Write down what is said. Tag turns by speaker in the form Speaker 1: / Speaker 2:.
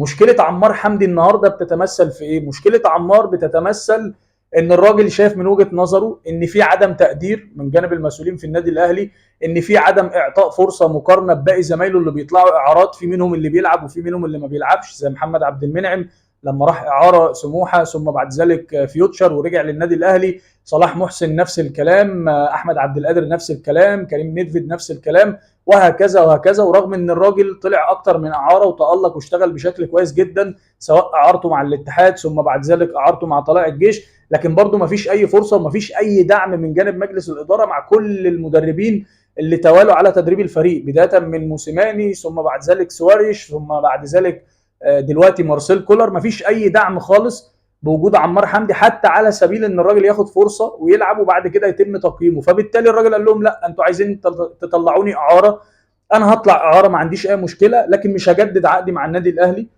Speaker 1: مشكله عمار حمدي النهارده بتتمثل في ايه؟ مشكله عمار بتتمثل ان الراجل شايف من وجهه نظره ان في عدم تقدير من جانب المسؤولين في النادي الاهلي، ان في عدم اعطاء فرصه مقارنه بباقي زمايله اللي بيطلعوا اعارات، في منهم اللي بيلعب وفي منهم اللي ما بيلعبش، زي محمد عبد المنعم لما راح اعاره سموحه ثم بعد ذلك فيوتشر ورجع للنادي الاهلي، صلاح محسن نفس الكلام، احمد عبد القادر نفس الكلام، كريم نيدفيد نفس الكلام، وهكذا وهكذا. ورغم ان الراجل طلع اكتر من اعاره وتالق واشتغل بشكل كويس جدا، سواء اعارته مع الاتحاد ثم بعد ذلك اعارته مع طلائع الجيش، لكن برضه ما فيش اي فرصه وما فيش اي دعم من جانب مجلس الاداره مع كل المدربين اللي توالوا على تدريب الفريق، بدايه من موسيماني ثم بعد ذلك سواريش ثم بعد ذلك دلوقتي مارسيل كولر. ما فيش اي دعم خالص بوجود عمار حمدي، حتى على سبيل ان الراجل ياخد فرصه ويلعب وبعد كده يتم تقييمه. فبالتالي الراجل قال لهم لا، انتوا عايزين تطلعوني اعاره، انا هطلع اعاره ما عنديش اي مشكله، لكن مش هجدد عقدي مع النادي الاهلي